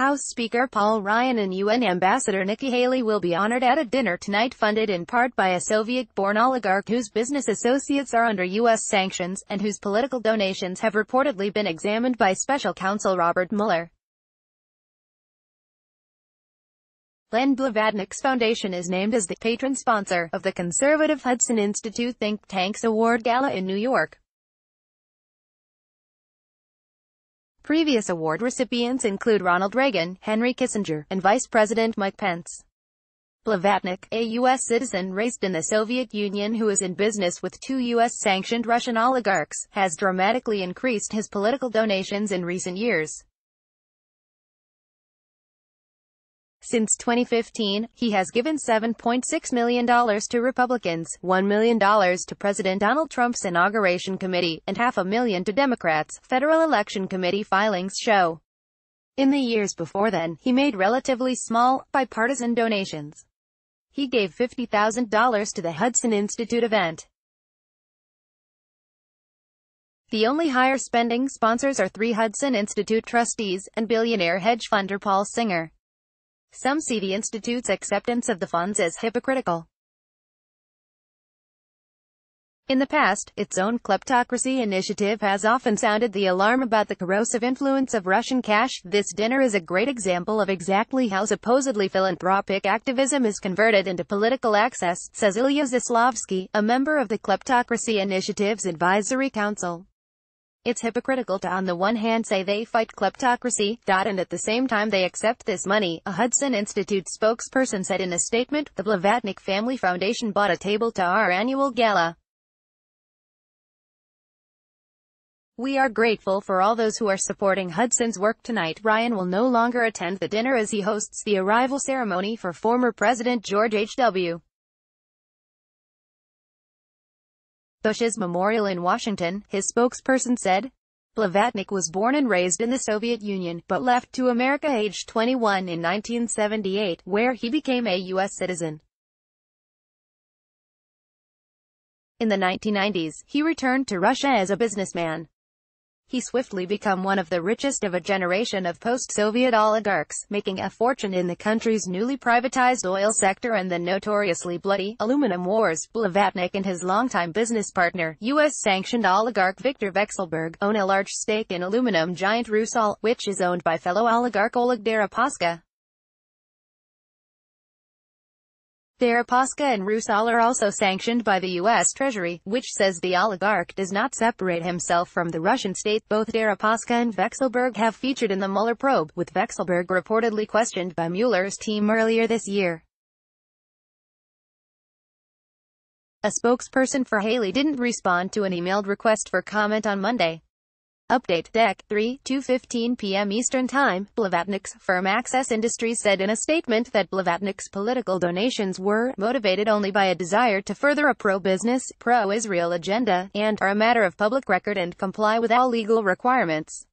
House Speaker Paul Ryan and UN Ambassador Nikki Haley will be honored at a dinner tonight funded in part by a Soviet-born oligarch whose business associates are under U.S. sanctions, and whose political donations have reportedly been examined by special counsel Robert Mueller. Len Blavatnik's foundation is named as the patron sponsor of the conservative Hudson Institute think tank's award gala in New York. Previous award recipients include Ronald Reagan, Henry Kissinger, and Vice President Mike Pence. Blavatnik, a U.S. citizen raised in the Soviet Union who is in business with two U.S.-sanctioned Russian oligarchs, has dramatically increased his political donations in recent years. Since 2015, he has given $7.6 million to Republicans, $1 million to President Donald Trump's inauguration committee, and $500,000 to Democrats, Federal Election Committee filings show. In the years before then, he made relatively small, bipartisan donations. He gave $50,000 to the Hudson Institute event. The only higher-spending sponsors are three Hudson Institute trustees, and billionaire hedge funder Paul Singer. Some see the Institute's acceptance of the funds as hypocritical. In the past, its own kleptocracy initiative has often sounded the alarm about the corrosive influence of Russian cash. This dinner is a great example of exactly how supposedly philanthropic activism is converted into political access, says Ilya Zaslavsky, a member of the Kleptocracy Initiative's advisory council. It's hypocritical to on the one hand say they fight kleptocracy, and at the same time they accept this money, a Hudson Institute spokesperson said in a statement. The Blavatnik Family Foundation bought a table to our annual gala. We are grateful for all those who are supporting Hudson's work tonight. Ryan will no longer attend the dinner as he hosts the arrival ceremony for former President George H.W. Bush's memorial in Washington, his spokesperson said. Blavatnik was born and raised in the Soviet Union, but left to America aged 21 in 1978, where he became a U.S. citizen. In the 1990s, he returned to Russia as a businessman. He swiftly became one of the richest of a generation of post-Soviet oligarchs, making a fortune in the country's newly privatized oil sector and the notoriously bloody aluminum wars. Blavatnik and his longtime business partner, U.S.-sanctioned oligarch Viktor Vekselberg, own a large stake in aluminum giant Rusal, which is owned by fellow oligarch Oleg Deripaska. Deripaska and Rusal are also sanctioned by the U.S. Treasury, which says the oligarch does not separate himself from the Russian state. Both Deripaska and Vekselberg have featured in the Mueller probe, with Vekselberg reportedly questioned by Mueller's team earlier this year. A spokesperson for Haley didn't respond to an emailed request for comment on Monday. Update Deck 2:15 p.m. Eastern Time. Blavatnik's firm Access Industries said in a statement that Blavatnik's political donations were motivated only by a desire to further a pro-business, pro-Israel agenda, and are a matter of public record and comply with all legal requirements.